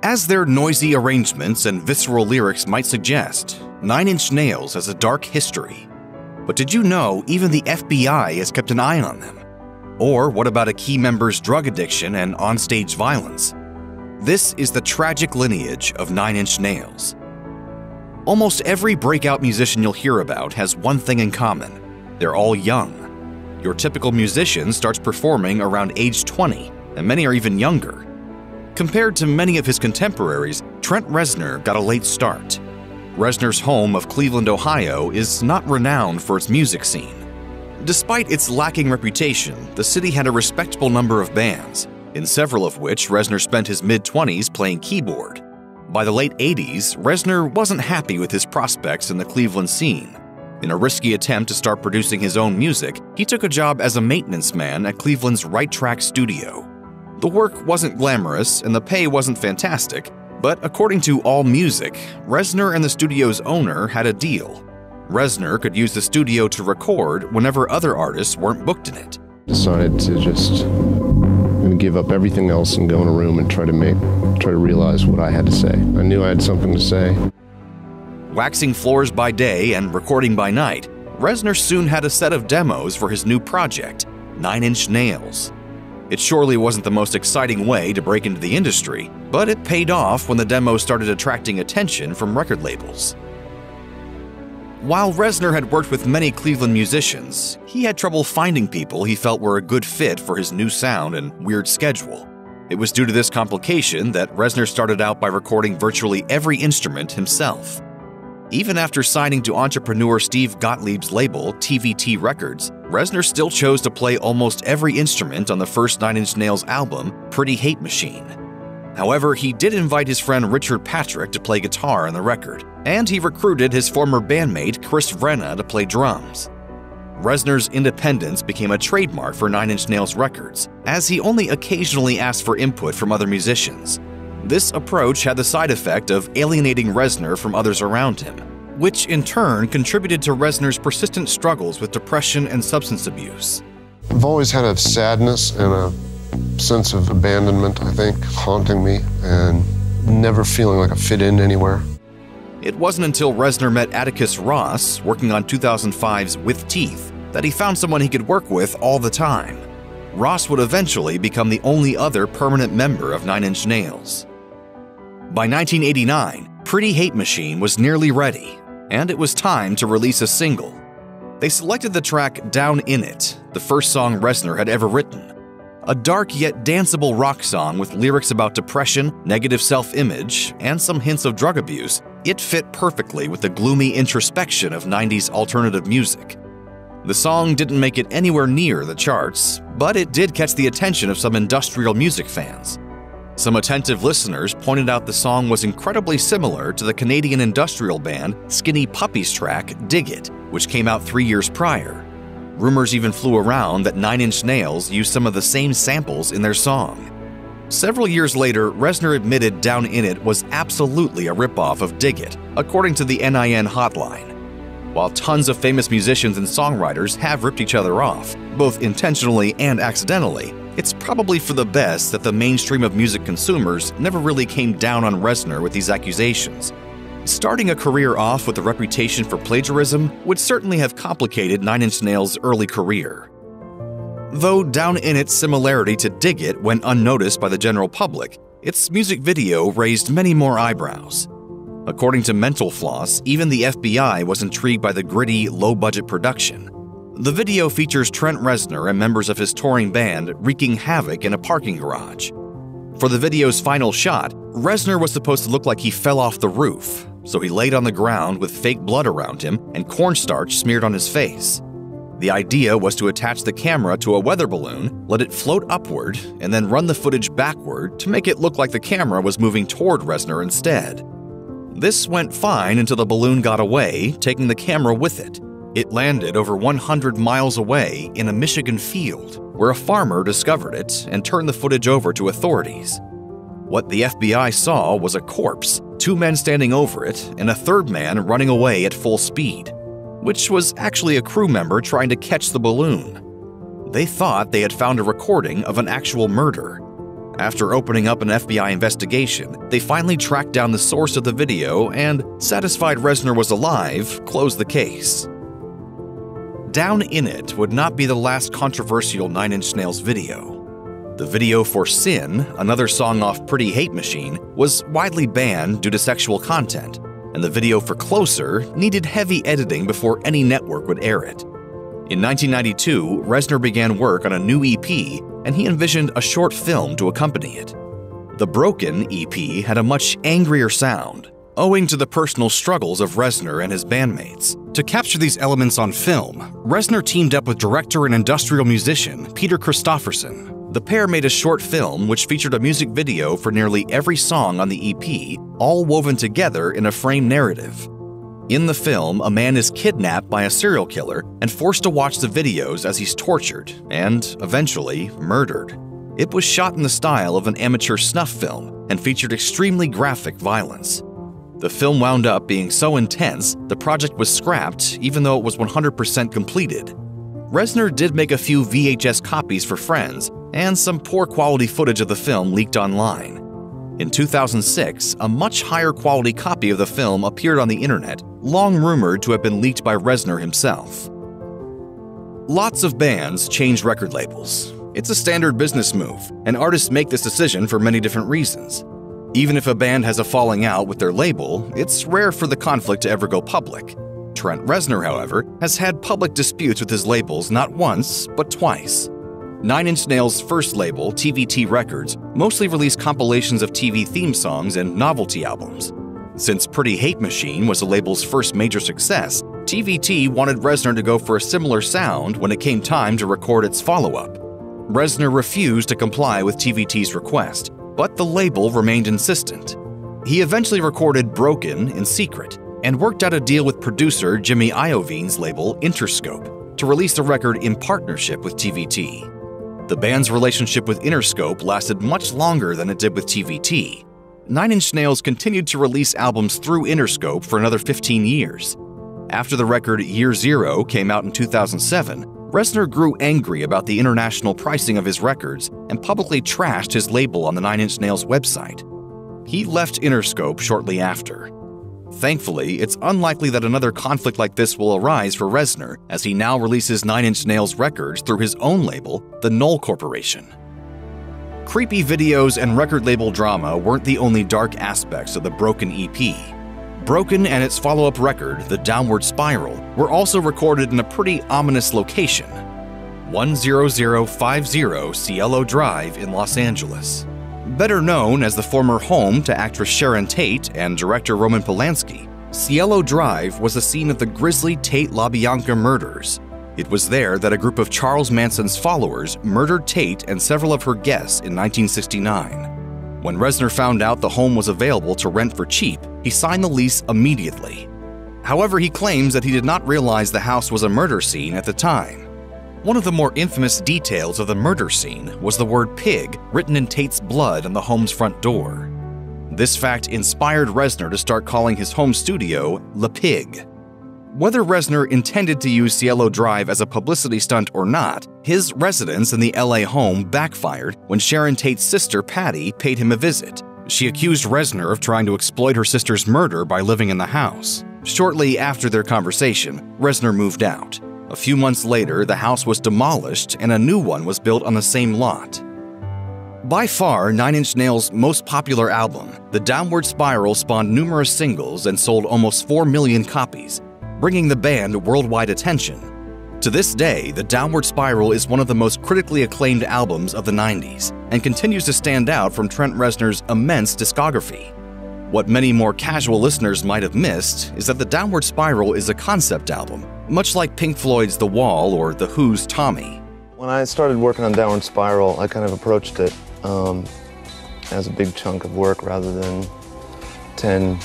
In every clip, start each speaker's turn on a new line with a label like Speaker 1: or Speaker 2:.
Speaker 1: As their noisy arrangements and visceral lyrics might suggest, Nine Inch Nails has a dark history. But did you know even the FBI has kept an eye on them? Or what about a key member's drug addiction and onstage violence? This is the tragic lineage of Nine Inch Nails. Almost every breakout musician you'll hear about has one thing in common. They're all young. Your typical musician starts performing around age 20, and many are even younger. Compared to many of his contemporaries, Trent Reznor got a late start. Reznor's home of Cleveland, Ohio is not renowned for its music scene. Despite its lacking reputation, the city had a respectable number of bands, in several of which Reznor spent his mid-20s playing keyboard. By the late 80s, Reznor wasn't happy with his prospects in the Cleveland scene. In a risky attempt to start producing his own music, he took a job as a maintenance man at Cleveland's Right Track studio. The work wasn't glamorous and the pay wasn't fantastic, but according to AllMusic, Reznor and the studio's owner had a deal. Reznor could use the studio to record whenever other artists weren't booked in it.
Speaker 2: Decided to just give up everything else and go in a room and try to realize what I had to say. I knew I had something to say.
Speaker 1: Waxing floors by day and recording by night, Reznor soon had a set of demos for his new project, Nine Inch Nails. It surely wasn't the most exciting way to break into the industry, but it paid off when the demo started attracting attention from record labels. While Reznor had worked with many Cleveland musicians, he had trouble finding people he felt were a good fit for his new sound and weird schedule. It was due to this complication that Reznor started out by recording virtually every instrument himself. Even after signing to entrepreneur Steve Gottlieb's label, TVT Records, Reznor still chose to play almost every instrument on the first Nine Inch Nails album, Pretty Hate Machine. However, he did invite his friend Richard Patrick to play guitar on the record, and he recruited his former bandmate Chris Vrenna to play drums. Reznor's independence became a trademark for Nine Inch Nails Records, as he only occasionally asked for input from other musicians. This approach had the side effect of alienating Reznor from others around him, which in turn contributed to Reznor's persistent struggles with depression and substance abuse.
Speaker 2: I've always had a sadness and a sense of abandonment, I think, haunting me, and never feeling like I fit in anywhere.
Speaker 1: It wasn't until Reznor met Atticus Ross, working on 2005's With Teeth, that he found someone he could work with all the time. Ross would eventually become the only other permanent member of Nine Inch Nails. By 1989, Pretty Hate Machine was nearly ready, and it was time to release a single. They selected the track Down In It, the first song Reznor had ever written. A dark yet danceable rock song with lyrics about depression, negative self-image, and some hints of drug abuse, it fit perfectly with the gloomy introspection of 90s alternative music. The song didn't make it anywhere near the charts, but it did catch the attention of some industrial music fans. Some attentive listeners pointed out the song was incredibly similar to the Canadian industrial band Skinny Puppy's track Dig It, which came out 3 years prior. Rumors even flew around that Nine Inch Nails used some of the same samples in their song. Several years later, Reznor admitted Down In It was absolutely a ripoff of Dig It, according to the NIN hotline. While tons of famous musicians and songwriters have ripped each other off, both intentionally and accidentally, it's probably for the best that the mainstream of music consumers never really came down on Reznor with these accusations. Starting a career off with a reputation for plagiarism would certainly have complicated Nine Inch Nails' early career. Though Down In It's similarity to Dig It went unnoticed by the general public, its music video raised many more eyebrows. According to Mental Floss, even the FBI was intrigued by the gritty, low-budget production. The video features Trent Reznor and members of his touring band wreaking havoc in a parking garage. For the video's final shot, Reznor was supposed to look like he fell off the roof, so he laid on the ground with fake blood around him and cornstarch smeared on his face. The idea was to attach the camera to a weather balloon, let it float upward, and then run the footage backward to make it look like the camera was moving toward Reznor instead. This went fine until the balloon got away, taking the camera with it. It landed over 100 miles away in a Michigan field, where a farmer discovered it and turned the footage over to authorities. What the FBI saw was a corpse, 2 men standing over it, and a third man running away at full speed, which was actually a crew member trying to catch the balloon. They thought they had found a recording of an actual murder. After opening up an FBI investigation, they finally tracked down the source of the video and, satisfied Reznor was alive, closed the case. Down in It would not be the last controversial Nine Inch Nails video. The video for Sin, another song off Pretty Hate Machine, was widely banned due to sexual content, and the video for Closer needed heavy editing before any network would air it. In 1992, Reznor began work on a new EP, and he envisioned a short film to accompany it. The Broken EP had a much angrier sound, owing to the personal struggles of Reznor and his bandmates. To capture these elements on film, Reznor teamed up with director and industrial musician Peter Christopherson. The pair made a short film which featured a music video for nearly every song on the EP, all woven together in a frame narrative. In the film, a man is kidnapped by a serial killer and forced to watch the videos as he's tortured and, eventually, murdered. It was shot in the style of an amateur snuff film and featured extremely graphic violence. The film wound up being so intense, the project was scrapped even though it was 100% completed. Reznor did make a few VHS copies for friends, and some poor quality footage of the film leaked online. In 2006, a much higher quality copy of the film appeared on the internet, long rumored to have been leaked by Reznor himself. Lots of bands change record labels. It's a standard business move, and artists make this decision for many different reasons. Even if a band has a falling out with their label, it's rare for the conflict to ever go public. Trent Reznor, however, has had public disputes with his labels not once, but twice. Nine Inch Nails' first label, TVT Records, mostly released compilations of TV theme songs and novelty albums. Since Pretty Hate Machine was the label's first major success, TVT wanted Reznor to go for a similar sound when it came time to record its follow-up. Reznor refused to comply with TVT's request, but the label remained insistent. He eventually recorded Broken in secret and worked out a deal with producer Jimmy Iovine's label Interscope to release the record in partnership with TVT. The band's relationship with Interscope lasted much longer than it did with TVT. Nine Inch Nails continued to release albums through Interscope for another 15 years. After the record Year Zero came out in 2007, Reznor grew angry about the international pricing of his records and publicly trashed his label on the Nine Inch Nails website. He left Interscope shortly after. Thankfully, it's unlikely that another conflict like this will arise for Reznor, as he now releases Nine Inch Nails records through his own label, the Knoll Corporation. Creepy videos and record label drama weren't the only dark aspects of the Broken EP. Broken and its follow-up record, The Downward Spiral, were also recorded in a pretty ominous location, 10050 Cielo Drive in Los Angeles. Better known as the former home to actress Sharon Tate and director Roman Polanski, Cielo Drive was the scene of the grisly Tate LaBianca murders. It was there that a group of Charles Manson's followers murdered Tate and several of her guests in 1969. When Reznor found out the home was available to rent for cheap, he signed the lease immediately. However, he claims that he did not realize the house was a murder scene at the time. One of the more infamous details of the murder scene was the word pig written in Tate's blood on the home's front door. This fact inspired Reznor to start calling his home studio Le Pig. Whether Reznor intended to use Cielo Drive as a publicity stunt or not, his residence in the LA home backfired when Sharon Tate's sister Patty paid him a visit. She accused Reznor of trying to exploit her sister's murder by living in the house. Shortly after their conversation, Reznor moved out. A few months later, the house was demolished and a new one was built on the same lot. By far, Nine Inch Nails' most popular album, The Downward Spiral, spawned numerous singles and sold almost 4 million copies, bringing the band worldwide attention. To this day, The Downward Spiral is one of the most critically acclaimed albums of the 90s and continues to stand out from Trent Reznor's immense discography. What many more casual listeners might have missed is that The Downward Spiral is a concept album, much like Pink Floyd's The Wall or The Who's Tommy.
Speaker 3: When I started working on Downward Spiral, I kind of approached it as a big chunk of work rather than 10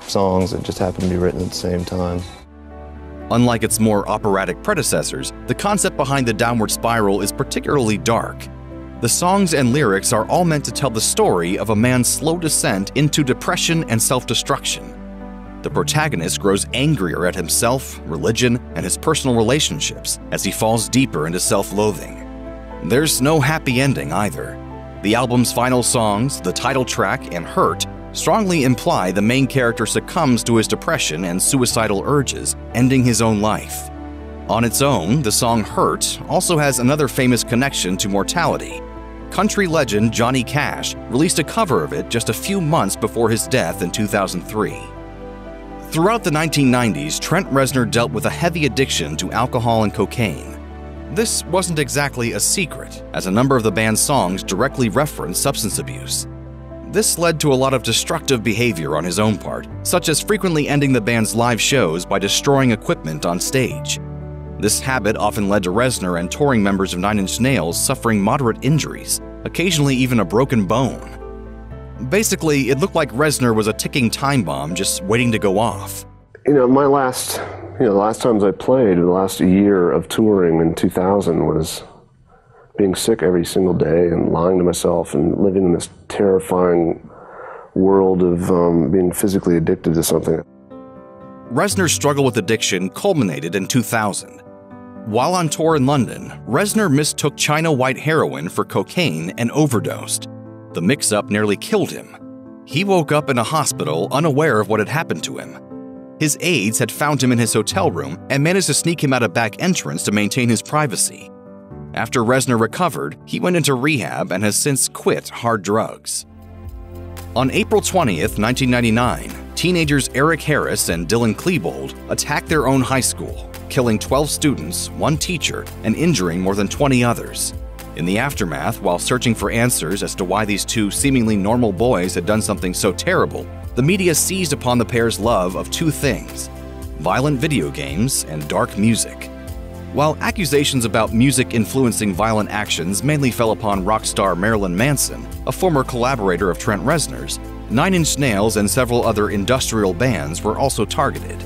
Speaker 3: songs that just happened to be written at the same time.
Speaker 1: Unlike its more operatic predecessors, the concept behind The Downward Spiral is particularly dark. The songs and lyrics are all meant to tell the story of a man's slow descent into depression and self-destruction. The protagonist grows angrier at himself, religion, and his personal relationships as he falls deeper into self-loathing. There's no happy ending either. The album's final songs, the title track and Hurt, strongly imply the main character succumbs to his depression and suicidal urges, ending his own life. On its own, the song Hurt also has another famous connection to mortality. Country legend Johnny Cash released a cover of it just a few months before his death in 2003. Throughout the 1990s, Trent Reznor dealt with a heavy addiction to alcohol and cocaine. This wasn't exactly a secret, as a number of the band's songs directly reference substance abuse. This led to a lot of destructive behavior on his own part, such as frequently ending the band's live shows by destroying equipment on stage. This habit often led to Reznor and touring members of Nine Inch Nails suffering moderate injuries, occasionally even a broken bone. Basically, it looked like Reznor was a ticking time bomb just waiting to go off.
Speaker 2: The last times I played, the last year of touring in 2000 was being sick every single day and lying to myself and living in this terrifying world of being physically addicted to something.
Speaker 1: Reznor's struggle with addiction culminated in 2000. While on tour in London, Reznor mistook China white heroin for cocaine and overdosed. The mix-up nearly killed him. He woke up in a hospital unaware of what had happened to him. His aides had found him in his hotel room and managed to sneak him out a back entrance to maintain his privacy. After Reznor recovered, he went into rehab and has since quit hard drugs. On April 20th, 1999, teenagers Eric Harris and Dylan Klebold attacked their own high school, killing 12 students, 1 teacher, and injuring more than 20 others. In the aftermath, while searching for answers as to why these two seemingly normal boys had done something so terrible, the media seized upon the pair's love of 2 things: violent video games and dark music. While accusations about music influencing violent actions mainly fell upon rock star Marilyn Manson, a former collaborator of Trent Reznor's, Nine Inch Nails and several other industrial bands were also targeted.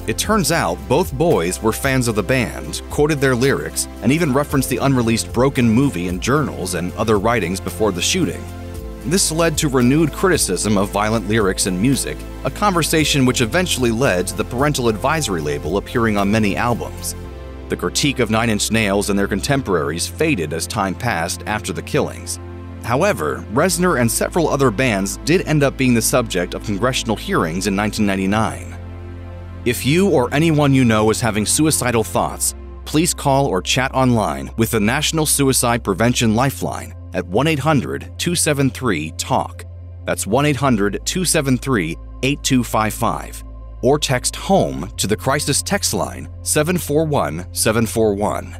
Speaker 1: It turns out both boys were fans of the band, quoted their lyrics, and even referenced the unreleased Broken movie in journals and other writings before the shooting. This led to renewed criticism of violent lyrics and music, a conversation which eventually led to the parental advisory label appearing on many albums. The critique of Nine Inch Nails and their contemporaries faded as time passed after the killings. However, Reznor and several other bands did end up being the subject of congressional hearings in 1999. If you or anyone you know is having suicidal thoughts, please call or chat online with the National Suicide Prevention Lifeline at 1-800-273-TALK. That's 1-800-273-8255. Or text HOME to the crisis text line 741-741.